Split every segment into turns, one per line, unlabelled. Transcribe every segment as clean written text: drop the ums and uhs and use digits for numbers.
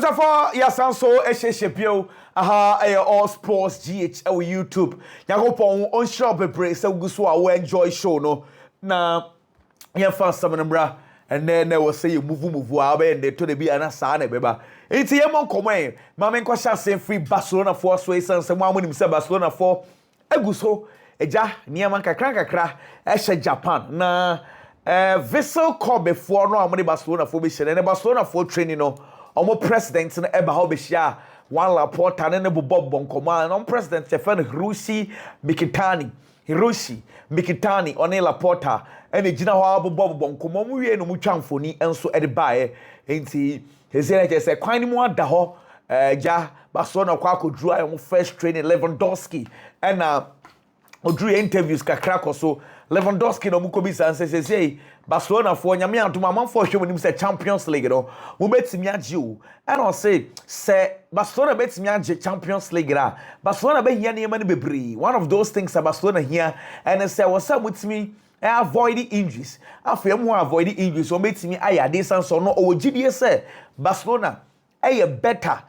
for Yasanso Eshepio, all sports GH or YouTube. Yakopon on shop a brace, so Guswa enjoy show no. Now, yeah, first some bra, and then they will say you move and they told the be an asane beba. It's a mon come, Mamma Quasha say free Barcelona for Sways and some woman himself Barcelona for Eguso, Eja, Niamanka Krakra, Esha Japan. Na vessel call before no money Barcelona for mission and Barcelona for training no. Omo president na eba ho be shia one Laporta na ne bob bonkoma and president Stefan Hiroshi Mikitani one Laporta and gina ho bob bonkoma mu wie no mu twamfoni enso e de bae enti hezele say kwan ni mu ada ho ja Barcelona kwa akodru ayo first training Lewandowski and odru interviews kakra koso Lewandowski no mukobi sanse say Barcelona for nyame antoma manfo hwe monim say Champions League no mo betimi age o and I say Barcelona betimi age Champions League ra Barcelona be hia ne ma ne bebre one of those things Barcelona here and say was some mutimi avoid injuries afia mo avoid injuries so betimi ayade sanso no o gidie say Barcelona better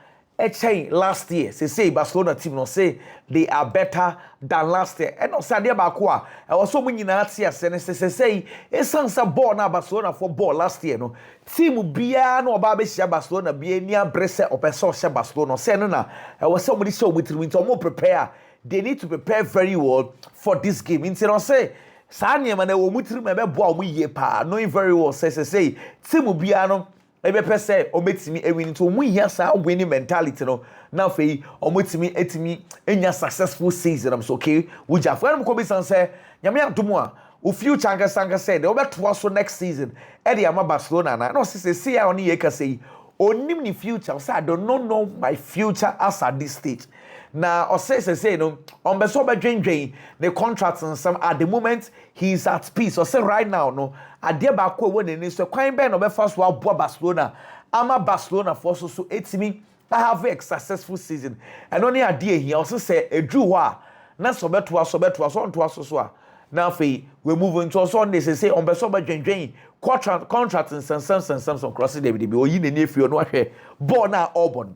last year. Say Barcelona team no say they are better than last year. And no say they bakwa. I was so many na tia say esansa ball na Barcelona for ball last year no. Team bia no ba be share Barcelona bia nia brese opeso share Barcelona. Say no na. I was somebody show with more prepare. They need to prepare very well for this game. Inti no say sa niam na wo mutiri me be boa mu ye pa. Knowing very well say team bia no ebe pese ometimi ewin to mu hia sa winning mentality no na fei ometimi etimi enya successful season am so okay wuja for am ko be san say nyame adomu a o future sanga say de obeto so next season e de ama Barcelona na no say ya oni ye ka say onim ni future say I don't know my future as at this stage na o say no on be so be dwen the contracts and some at the moment he is at peace o say right now no ade ba ko wo neni so kwan be no be fa so abo Barcelona ama Barcelona for so etimi I have a successful season and only ade here also say edru ho a na so beto so onto so a na fe we move into so on this say on be so be dwen contract and some cross the be oyi neni afio no ahwe ball na Auburn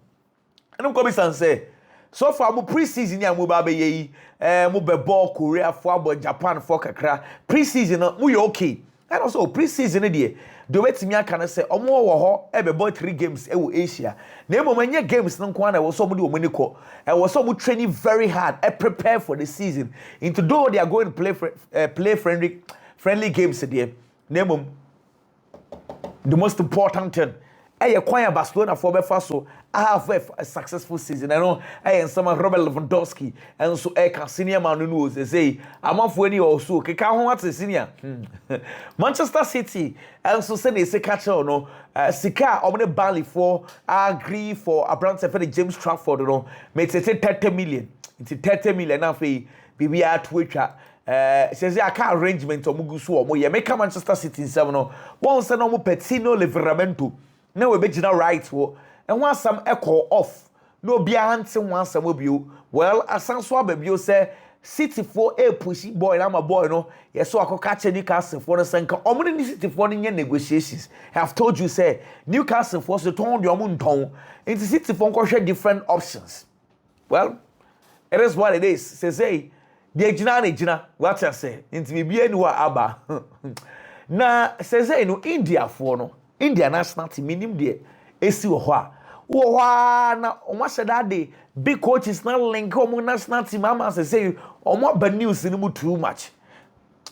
and ko be san say so far mo preseason ya mo ba be yi mo be ball Korea for abo Japan for kakra preseason no mo ye okay and also preseason dey do wetimi aka na say omo wo ho e be boy 3 games e wo Asia na emo manya games no kwa na wo so mo de omani ko e wo so mo training very hard e prepare for the season into though they are going to play friendly games there na emo the most important thing e kwan Barcelona for be fa so I have a successful season. I know I am some Robert Lewandowski and so I can senior man who say I'm off when you also can what senior Manchester City and so say they catch on no Sika omne Bali for agree for a brand for James Trafford no make 30 million into 30 million now for BBR Twitter says I can't arrangement or mugusu or mo make Manchester City 7 no one say no mo Petino Livramento na we be right wo and once some echo off no be hunting once some you well asanso ababio say City for a pushy boy na my boy no yes so I catch Newcastle for the senka omni ni City for any negotiations I have told you say Newcastle for so turn your moon tone into City for share different options well it is what it is say the jina what I say into me be anywhere aba na say no India for no India national team minim de esi wo na omo sheda de big coaches na link omo national team ama say omo ba news ni mu too much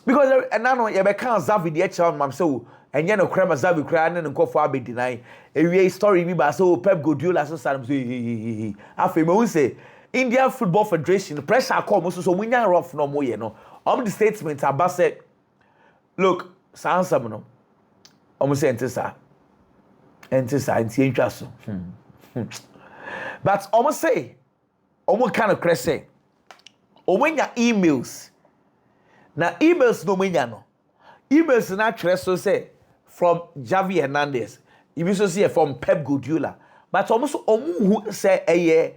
because na no ye be kan Xavi de echa mam say enye no krema Xavi kra na nkofo abedi nai ewie story bi ba so Pep Guardiola so salam say afi me say Indian Football Federation pressure come so munya rough no mo ye no the statement about say look sansam no omo say entisa interest. But almost say, almost kind of crazy. Or when your emails, now emails no menyano. Emails na so say from Javi Hernandez. You so see from Pep Guardiola. But almost who say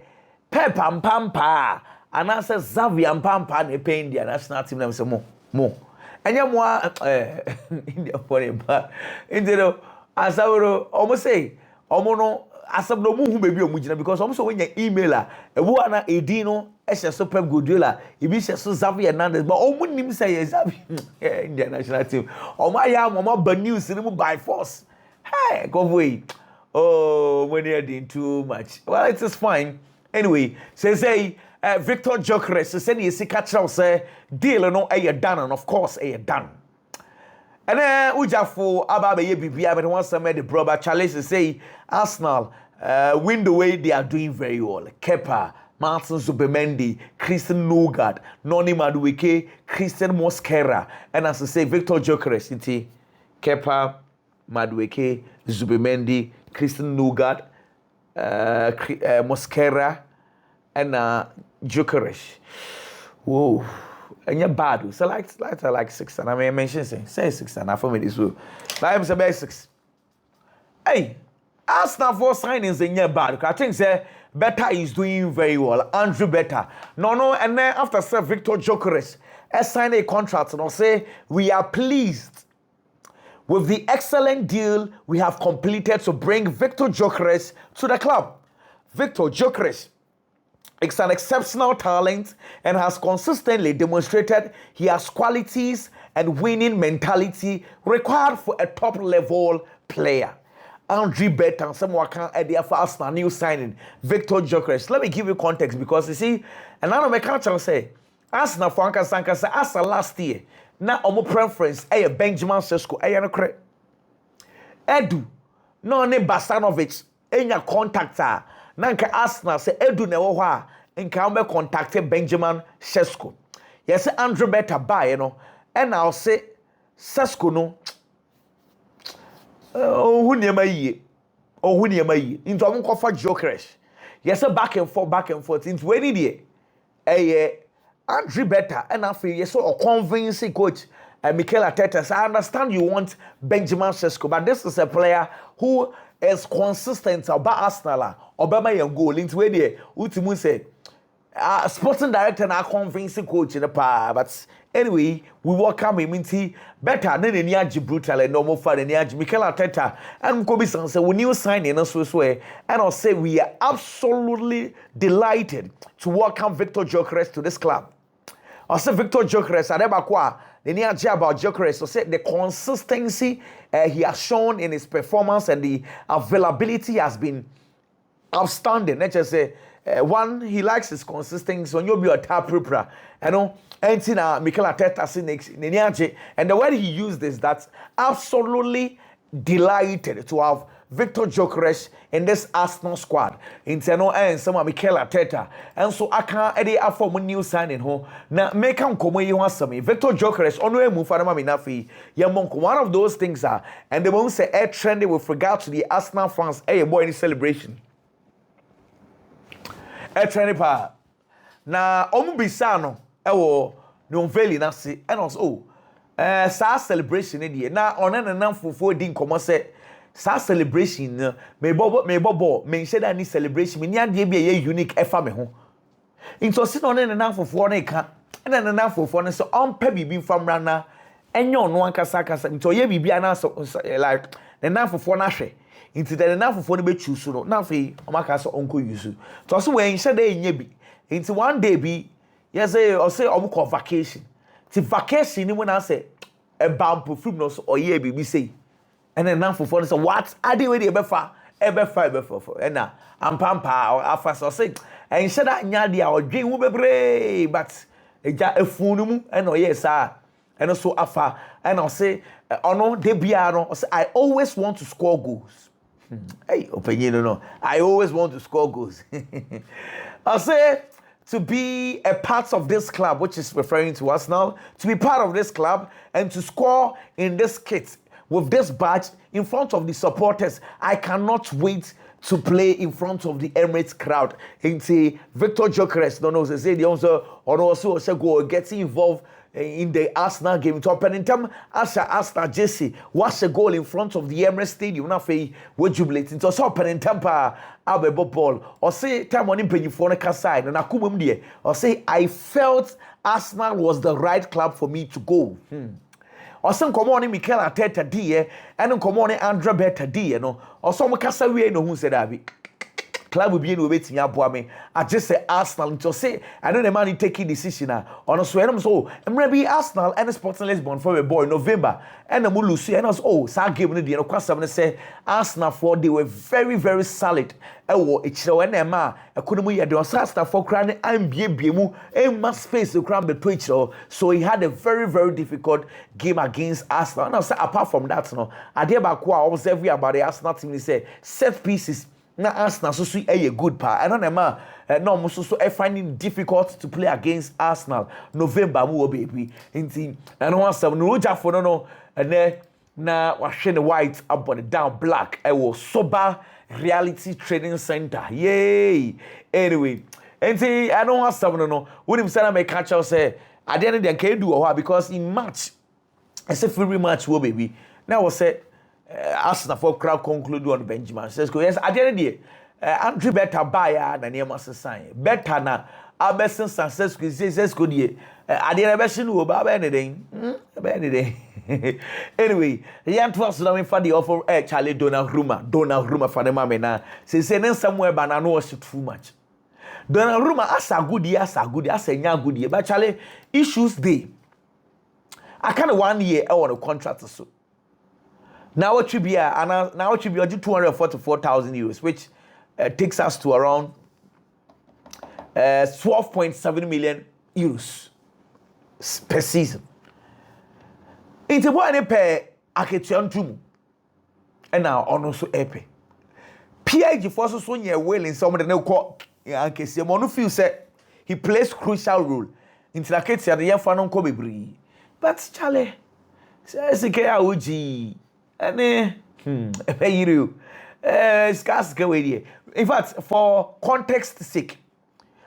Pep and Pampa and I say Xavi and Pampa ne pay India national team. Them say more. And you more India for it, but India. As I will almost say, no asam no mu hu baby omugina because so when your emailer e wo ana edi no e hye so Pep Guardiola e bi hye so Xavi Hernandez but omu nim say Xavi India national team omo ya mama ba news ni mu by force hey go away oh when you did too much well it is fine anyway say Victor Gyokeres say ni sika chira say deal no e done and of course e done. And then Ujafo Ababe Bibia, but once I met the brother Charles say Arsenal win the way they are doing very well. Kepa, Martin Zubimendi, Christian Nougat, Noni Madueke, Christian Mosquera, and as I say Victor Gyokeres, City, Kepa, Madueke, Zubimendi, Christian Nougat, Mosquera, and Gyokeres. Whoa. And you're bad. So like 6 and I may mention say 6 and I for me this will. Like I'm say 6. Hey, Arsenal for signings in your bad. I think say Better is doing very well. Andrew Better. No, and then after Sir Victor Gyokeres signed a contract and I'll say we are pleased with the excellent deal we have completed to bring Victor Gyokeres to the club. Victor Gyokeres is an exceptional talent and has consistently demonstrated he has qualities and winning mentality required for a top-level player. Andrew Better, someone can add the Arsenal new signing, Victor Gyokeres. Let me give you context because you see, and I know my can't say, Arsenal for Sanka say Arsenal last year. Now, our preference, Benjamin Sesko, no credit. Edu, no ne Basanovic, your contactor. Nanka Arsenal say Edu ne wo hwa nka we contact Benjamin Sesko. Yes Andrew Better buy you know and I'll say Sesko no hu niema yi into am kofa Gyokeres. Yes back and forth into any day Andrew Better and afi yes so convincing coach Mikel Arteta. I understand you want Benjamin Sesko but this is a player who is consistent about Arsenal. Obama young goal into where the ultimate said sporting director na convincing coach in the pa but anyway we welcome him into better than any brutal and normal for any Mikel Arteta and Kobe San say we new signing us and I'll say we are absolutely delighted to welcome Victor Gyokeres to this club. I say Victor Gyokeres adebakwa the near about Gyokeres so say the consistency he has shown in his performance and the availability has been outstanding. Let's just say one, he likes his consistency. When you be a tap prepara, you know, and Mikel Arteta and the way he used this, that's absolutely delighted to have Victor Gyokeres in this Arsenal squad. Internal and some Mikel Arteta. And so I can't edit a form new signing home. Now make him come when you want some. Victor Gyokeres on way move for minafi. One of those things are and the one say air trendy with regard to the Arsenal fans. Hey boy any celebration. Air trendy pa. Na bisano ewo no veli na si and also sa celebration e na onen nan fufu din komo say sa celebration me bobo me sheda ni celebration me ni ade bia ye unique efa me ho into si no ne nan fufu na ka na nan fufu ne so on pa bibi famra na enyo no ankasa into ye bibia na so like the nan fufu na hwe into the nan fufu no be choose no na fe o maka so onko use to so we sheda enye bi into one day bi yes or say omo vacation ti vacation ni mo na say e bampo film no so oye bibi say and then now for say what I did with the ebefa and na ampampa afa so say and said that nya dia odwen wo bebre but eja efunu mu and oye sa and so afa and I say ono de bia no say I always want to score goals. Hey opinion no I always want to score goals. I say to be a part of this club, which is referring to us now, to be part of this club and to score in this kit with this badge in front of the supporters. I cannot wait to play in front of the Emirates crowd. Into Victor Gyokeres, say the also go getting involved in the Arsenal game. To open in term as Arsenal Jesse was a goal in front of the Emirates Stadium. Now we jubilating. So open in temper Abebo ball or say time on impeni for the side and akumum die or say I felt Arsenal was the right club for me to go. ɔsɛ nkɔmɔ ne Mikel Arteta die ɛne nkɔmɔ ne Andre Berta die no ɔsɛ ɔmo kasa wie no hu sɛ dabi club bi no obetimi aboa me agye sɛ Arsenal nti ɔsɛ ɛno na man taking decision a ɔno so ɛnom so mmerɛ bi Arsenal and Sporting Lisbon for a boy November ɛna mo lose ɛna so saa game no die no kwasam ne sɛ Arsenal for they were very very solid ɛwɔ ekyirɛ ɛna ɛma ɛkono mu yɛ de ɔsɛ Arsenal for kra ne ambiebie mu ɛma space kra beto ekyirɛ so he had a very very difficult game against Arsenal and also apart from that no adeɛ baako a observe about the Arsenal team is say set pieces na Arsenal so a good pa and na ma no mo so finding difficult to play against Arsenal November mu baby nti and one some no jafo no na wahwe ne white up on down black I was sober reality training center yay anyway nti I don't want some no when him say na make catch us say at the end of the can do because in March I say free match wo baby now was say Arsenal for crowd conclude on Benjamin Sesko yes at the end of the day Andre Berta buy na near must sign better na Abeson Sesko Sesko die at the end of the no ba anything anyway the Antwerp Sudan for the offer Charlie Donnarumma for the mama na say somewhere banana was too much Donnarumma as a good as a young good but Charlie issues dey I kind 1 year I want a contract so now what should be 244,000 euros, which takes us to around 12.7 million euros per season. Into what I pay Aketion Tumu and now also epe. PIG forces so near willing some of the no court case Mono feel said he plays crucial role into the case of the young fan on Kobe Bree. But Charlie says the T0UGH. In fact, for context sake,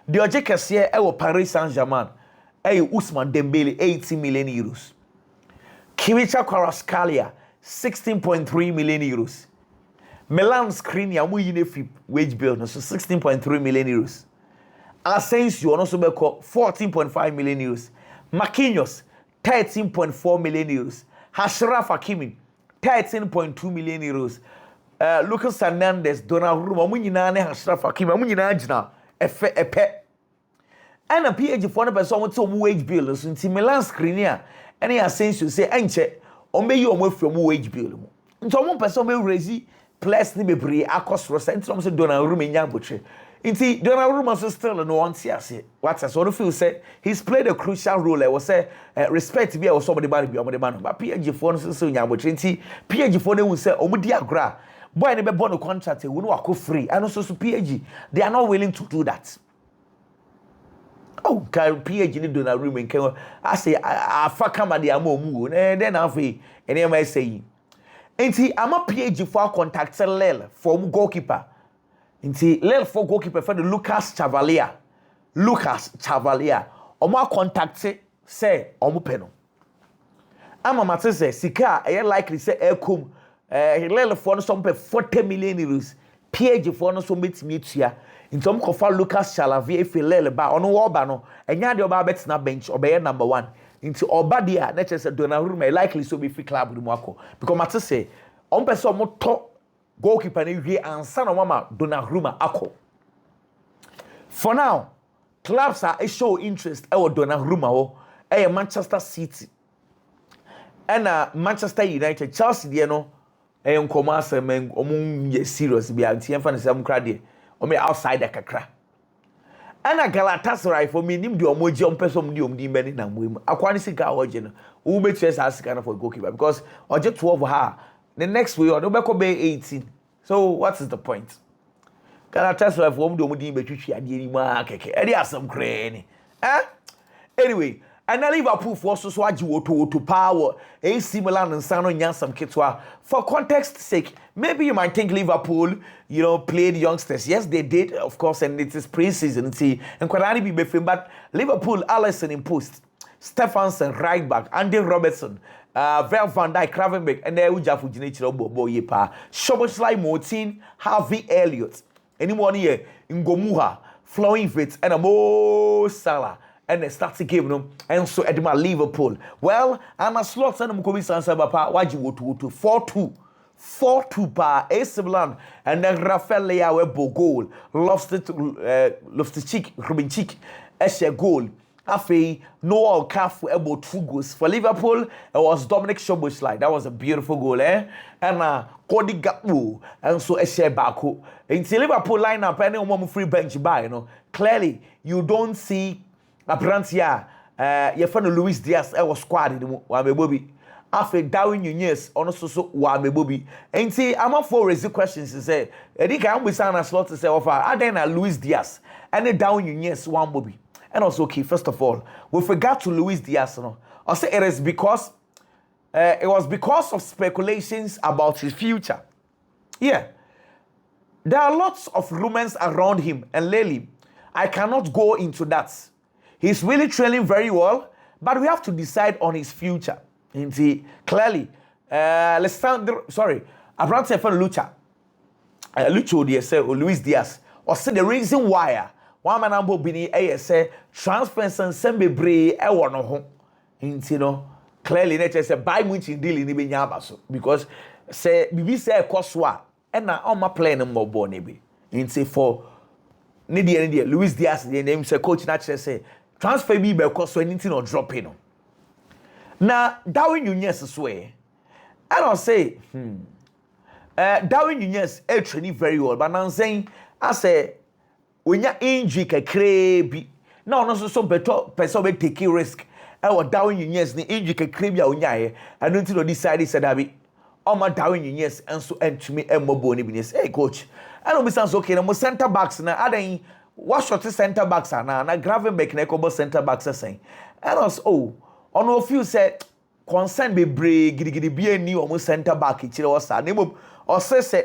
the Gyokeres here Paris Saint-Germain, Ousmane Dembele 80 million euros. Kiricha Kvaratskhelia 16.3 million euros. Milan Skriniar mu yine wage bill so 16.3 million euros. Asensio also be 14.5 million euros. Marquinhos 13.4 million euros. Achraf Hakimi 13.2 million euros. Lucas Hernandez, Donnarumma, mu nyina ne Achraf Hakimi, mu nyina agina epe. And a PG for person with some wage bill so nti Milan Skriniar any Asensio say enche ombe yi omo from wage bill mu. Nti omo person be raise plus ni bebre akosro say nti omo say Donnarumma nya botre. Nti Donnarumma so still no want see what I so feel say he's played a crucial role. I was say respect be somebody bad be omode man but PG for no so nya botre nti PG for no say omo di agra boy ne be born no contract we no akọ free and also PG they are not willing to do that. Oh, can PG ni Donnarumma nkan I say afa kama de amomu then afi ene am say nti ama PG for contact Lel for goalkeeper nti Lel for goalkeeper for the Lucas Chevalier omo contact say omo pe no ama mate say sika e likely say ekom Lel for no some 40 million euros PG for no so metimi tua nti omo kofa Lucas Chalavier efe Lel ba ono wo ba no enya de oba bet na bench obeye number 1 nti oba dia na che say Donnarumma likely so be free club mu akọ because mate say omo person omo to goalkeeper ni wie ansa na mama Donnarumma akọ. For now clubs are show interest e Donnarumma ho Manchester City and Manchester United. Chelsea de no nkoma asem omo serious bia nti emfa ne sam kra de omo outside kakra ana Galatasaray for me nim de omo je ompesom de omdi mbani na moem akwani sika oje no wo be chase as sika for goalkeeper because oje 12 ha the next way or no be ko be 18 so what is the point Galatasaray for omdi omdi betwitwi ade ni ma keke e de asem kra ni anyway and Liverpool for so agi woto power AC Milan and Sano Nyansam Kitwa. For context sake, maybe you might think Liverpool, played youngsters. Yes, they did, of course, and it is pre-season. See, and Kwarani be befim, but Liverpool, Alisson in post, Stefansson right back, Andy Robertson, Vel van Dijk, Kravenbeck, and then Ujafu Jinichiro Bobo Yepa, Szoboszlai Motin, Harvey Elliott, anyone here, Ngomuha, Flowing Fitz, and Mo Salah. and they start the game no and so at my Liverpool. Well, and a slot and Mukobi Sansa Papa waji wotu 4-2 pa AC Milan and then Rafael Leao bo goal. Loftus-Cheek Ruben Cheek a goal. Afi Noah Okafor about 2 goals for Liverpool. It was Dominic Szoboszlai. That was a beautiful goal, And Cody Gakpo and so a share Baku. Until Liverpool lineup any one free bench by clearly you don't see a Brantia. Your friend Luis Diaz was squad in the Bobby. After Darwin Nunez, also Wabe Bobby. And see, I'm up for raising questions to say, Eddie can be sound a slot to say, I then Luis Diaz and then Darwin Nunez, one Bobby. And also, okay, first of all, with regard to Luis Diaz, I say it is because it was because of speculations about his future. Yeah, there are lots of rumors around him, and lately, I cannot go into that. He's really training very well, but we have to decide on his future. And see, clearly, Abrante from Lucho Diaz or Luis Diaz, or say the reason why. One man ambo bini say transfers and sembe bre e wono ho nti no clearly nature say buy much deal ni be nya so because say bibi say ekoso a e na on ma plan mo bo ne be nti for ne de Luis Diaz the name say coach na say transfer bi be ekoso anything no drop in no na Darwin Nunez so e I don't say Darwin Nunez training very well but now saying I say when you injury kakre bi na ono so better person we take risk e wo Darwin Nunez ni injury kakre bi a onyaye anu nti no decide said abi o ma Darwin Nunez enso entumi emmobo ni bi ni say coach anu bi sans okay na mo center backs na adan what short center backs na Gravenberch na ekobo center backs say and us ono few say concern be gidigidi bi ani o mo center back kire o sa na mo or say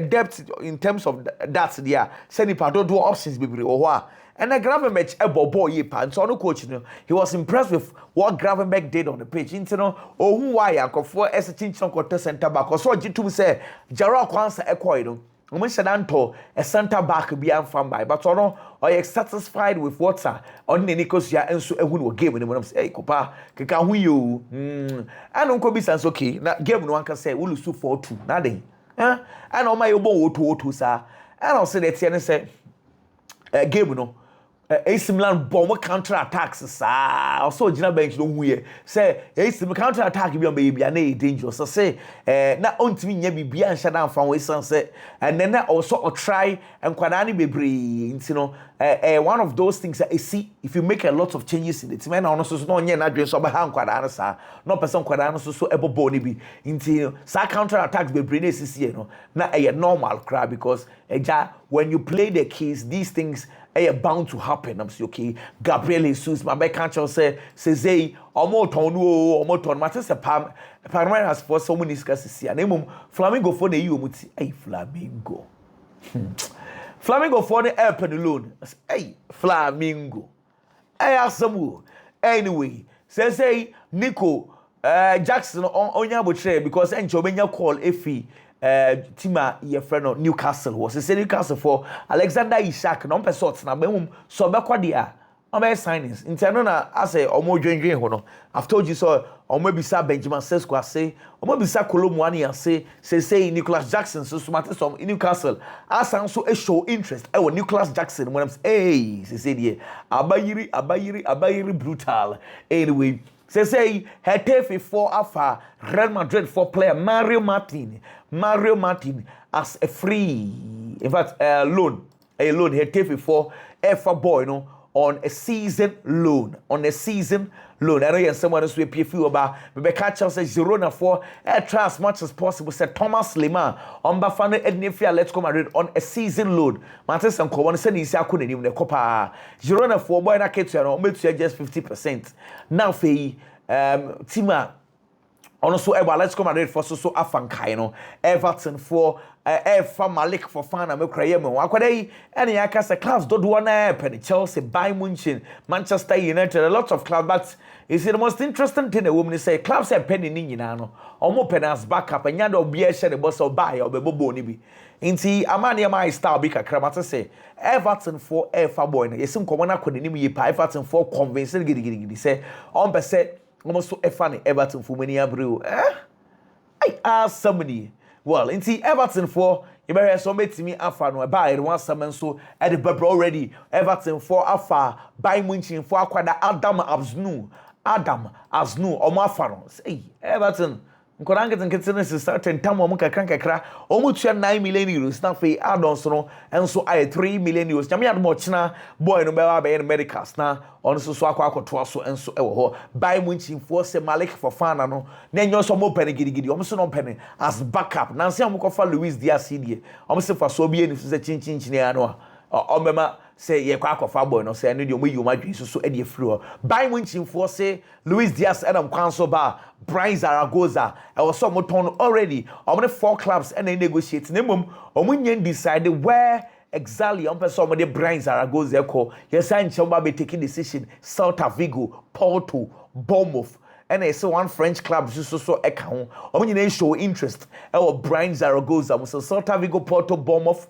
depth in terms of that there say nipa do options be or and the Gravenberch boy ye pan so no coach he was impressed with what Gravenberch did on the pitch you know who why akofo chinchon quarter center back or so jitu say Jara kwansa ekoi no Shadanto a center back be am by but or you satisfied with what's on the Nicosia and so a win game when I'm say Copa Kaka who you I don't be sense okay now game no one can say we'll 4-2 nothing and on my own 2-2 sir and I'll say that say game no AC Milan bomb counter attacks sir also Gina bench no hu say AC Milan counter attack bi on baby na dangerous so say na ontimi nya bibia an shada fan we san say and then also try and kwadani bebre you know one of those things that see if you make a lot of changes in the team na ono so no nya na dwen so ba han kwadana sa no person kwadana so ebobo ni bi nti sa counter attacks bebre na sisi no na normal crowd because when you play the keys these things are bound to happen. I'm saying okay. Gabriel Jesus, my back can't say omo ton. Matter say Parma has for so many discussions. And then Flamingo for the you muti. Hey Flamingo. Flamingo for the air pen alone. Hey Flamingo. Hey asamu. Anyway, say Nico Jackson on your butcher because encho benya call efi. Tima your friend of Newcastle was a Newcastle for Alexander Isak no person na be so be kwadia o be signings intano na ase omo dwenwen ho no I've told you so omo bisa Benjamin Sesko ase omo bisa Kolomwani ase say Nicholas Jackson so smart some Newcastle asan so show interest e Nicholas Jackson when I'm say there abayiri brutal anyway say Hetafe for Alpha Real Madrid for player Mario Martin as a free in fact loan Hetafe for Alpha boy no on a season loan I know you someone else will pay few about me catch us Girona for try as much as possible said Thomas Lema on Bafana Ednefia let's come Madrid on a season loan Manchester and Cowan said he's a couldn't even the Copa Girona for boy na get you know just 50% now for Tima ono so let's come Madrid for so afankai no Everton for for Malik for fan na mekra yem akwada yi ene ya kasa clubs dodo na pen Chelsea, Bayern Munich, Manchester United, a lot of clubs, but is the most interesting thing a woman say clubs are penny ni nyina no omo pen as backup anya do bia hye ne boss buy obebobo ni bi nti amane my style bi kakra mate say Everton for fa boy no yesim komo na kodi ni mi pa Everton for convince gidi say on be say almost so funny Everton for many abreu I somebody well inti Everton for you better so metimi afa no buy one summon so at the bubble already Everton for afa Bayern Munich for akwada Adam Asnu omo afa no say Everton nkorangetin kitchen starting time omo kakra omo tua 9 million euros na fe add-ons no enso ay 3 million euros nyame admo china boy no be wa be medicals na on so akwakoto so enso ewo ho Bayern Munich for se Malik for fan no na enyo so mo pen gidi omo so no pen as backup na se omo kofa Luis Diaz die omo se fa so bi eni so se chinchin ya no omema say ye kwa akofa boy no say no de omo yi omo adwi so e de free Bayern Munich for say Luis Diaz and kwanso ba Brian Zaragoza I was so moton already omo 4 clubs and they negotiate nemum omo nyen decide where exactly on person omo de Brian Zaragoza eko yes I nchamba be taking decision Celta Vigo, Porto, Bournemouth and I say one French club so eka ho omo nyen show interest e Brian Zaragoza so Celta Vigo, Porto, Bournemouth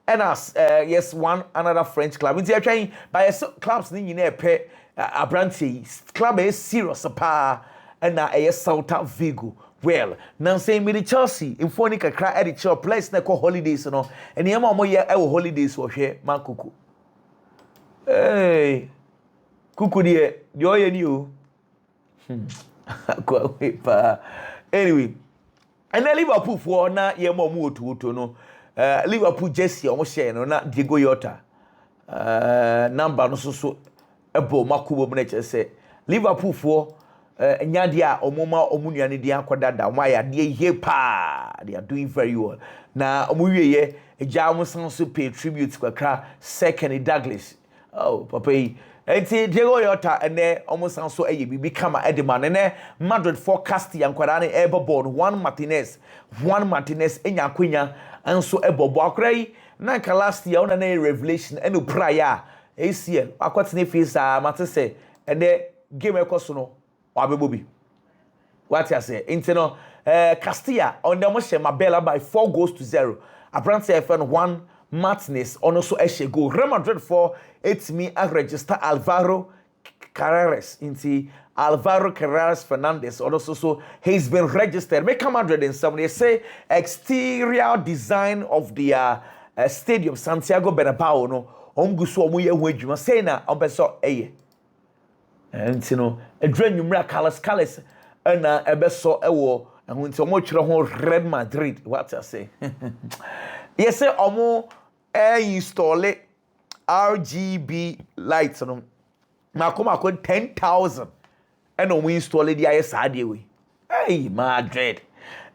and as yes one another French club nti atwan by clubs ni nyina epe abranti club is serious pa and na Celta Vigo well now say me the Chelsea in phone kakra e the place na call holidays no and yema omo ye e holidays wo hwe makuku hey kuku de oye ni o kwa we pa anyway and Liverpool for na yema omo otuoto no Liverpool jersey omo share no na Diego Yota number no so ebo makubo mo na che Liverpool for nyadia omoma omunuane dia akodada why they here pa they are doing very well na omuwieye eja omusan so pay tribute kwakra second Douglas oh papa enti Diego Yota ene omusan so eye bibi kama edema ne Madrid forecast yankwara ne ebobo Juan Martinez enya kwenya anso ebobo akrai na ka last year ona na revelation eno prior ACL akwatene face mate say ene game ekoso no Wabebobi. What I say? Intino Castilla on the Moshe Mabella by 4-0. Apparently, FN 1 Martinez on also Eshe go. Real Madrid for 8 me and register Alvaro Carreras into Alvaro Carreras Fernandez. Also, so he's been registered. Make Madrid in some. They say exterior design of the stadium Santiago Bernabeu. No, Omguso Muye Wejuma say na Ombeso Eye. And you know, a dream numera Calas and a beso ewo and when so much Red Madrid. What I say? Yes, sir, omo install it RGB lights on them. Now come out 10,000 and we install it the ISRD way. Hey, Madrid.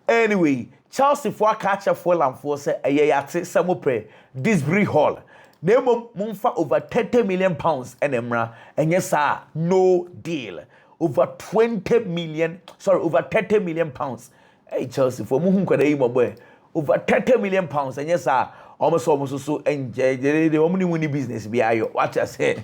Anyway, Chelsea for catch a full and force a year some pray Disbury Hall. Nemo mumfa over 30 million pounds and emra and yes sir no deal over 30 million pounds. Hey Chelsea for muhun kwada boy over 30 million pounds and yes sir almost so enjoy the omni business be ayo what I say.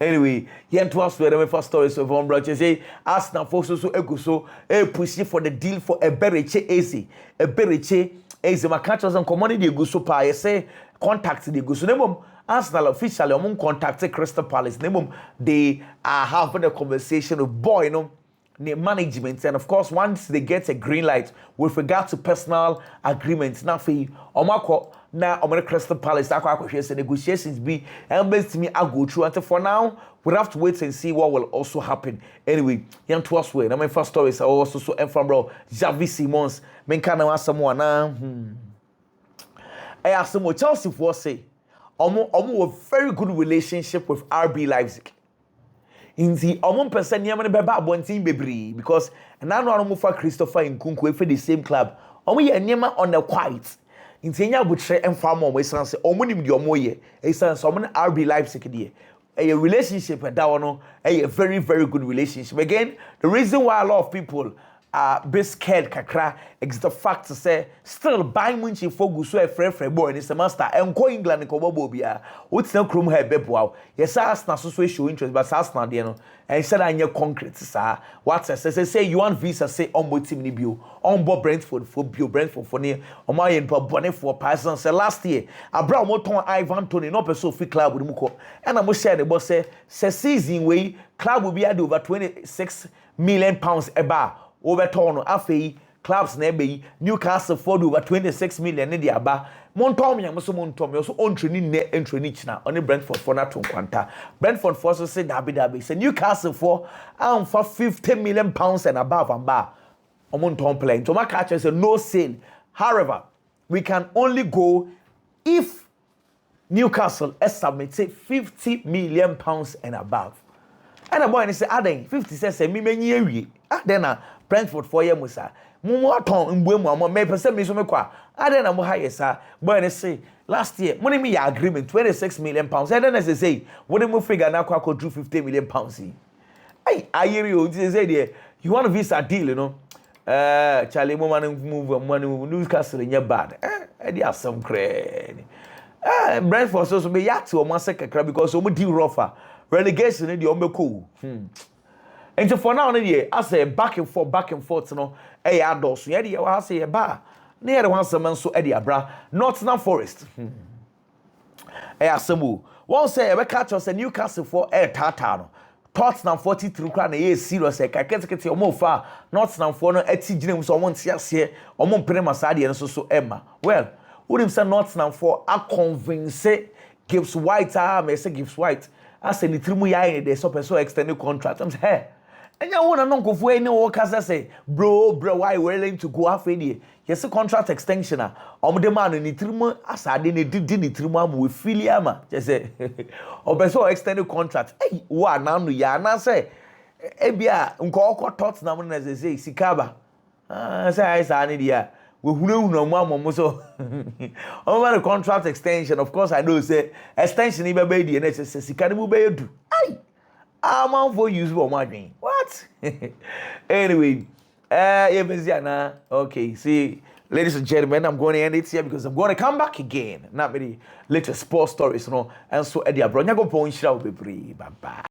Anyway yen to us where the first story so from bro say Arsenal folks so eguso push for the deal for a bereche AC my catchers and commodity go so pa say contact the go so nemom Arsenal officially contact Crystal Palace nemom they are having a conversation with boy no the management and of course once they get a green light with regard to personal agreements na fe omako na omere Crystal Palace akwa negotiations be best me I go through until for now we have to wait and see what will also happen. Anyway, yan to us way. Now my first story is also so from bro Xavi Simons men kana wa someone na I asked some Chelsea for say omo a very good relationship with RB Leipzig. In the person near me beba abontin bebre because na no anu for Christopher Nkunku for the same club. Omo ye nyema on the quiet. In the nya butre emfa mo we san say omo nim de omo ye. E san so omo RB Leipzig de. A relationship and that one a very very good relationship. Again, the reason why a lot of people bit scared kakra. It's the fact to say still Bayern Munich focus so a free boy in the master and go England ko bobo bia. What's no chrome hair bebo. Yes, Arsenal so show interest but Arsenal dey no. And said I concrete sir. What say you want visa say on board team ni bio. On board Brentford for bio Brentford for near. On my in bonnet for Preseason say last year. Abra moton Ivan Tony no person fit club with muko. And I'm share the boss say season way club will be at over 26 million pounds a bar. Overturn afei clubs na ebe Newcastle for over 26 million in the aba montom yam so montom so on training ne training china on Brentford for na to kwanta Brentford for so say dabi say Newcastle for am for 50 million pounds and above and bar montom playing to make catch say no sale. However, we can only go if Newcastle submit say 50 million pounds and above. And a boy say aden 50 says me menyi awie aden na Brentford for year musa mumu aton mbuemu amo me pese me so me kwa aden na mo haye sa boy ne say last year money me ya agreement 26 million pounds aden na say what dem figure na kwa drew 50 million pounds ai ayiri o say there you want a visa deal you know Charlie mo man move money Newcastle nya bad e dey asem kre Brentford so be yat o man sekakra because o mo deal rougher relegation in the Ombeko. And so for now, I say back and forth, no, adults, yeah, I say a bar. Near the one man so Eddie Abra, Nottingham Forest. Asamu. One say a catch us a Newcastle for air Tatano. Tottenham 43 crown a year serious. I can't get your more far. Nottingham for no etty James or one CS here, or Mon Premasadi and so Emma. Well, wouldn't say Nottingham for a convince Gibbs White, may say Gibbs White. I said the 3 years they so extended contract. I'm hey. And you want to know if any workers say, bro, why willing to go half a day? Yes, a contract extension. The man in the 3 months, as I didn't do 3 months with Filiama. Just say, or so extended contract. Hey, what now? Ya, and I say, Ebia, Uncle Tots now as they say, Sikaba. I say, I said, Nidia. We no mama so over the contract extension. Of course, I know say extension even baby and it's a can be do. Aye, I'm on for use for my dream. What? Anyway, okay. See, ladies and gentlemen, I'm going to end it here because I'm going to come back again. Not very latest sports stories, you know. And so, Eddie, Abronya go point show be bye bye.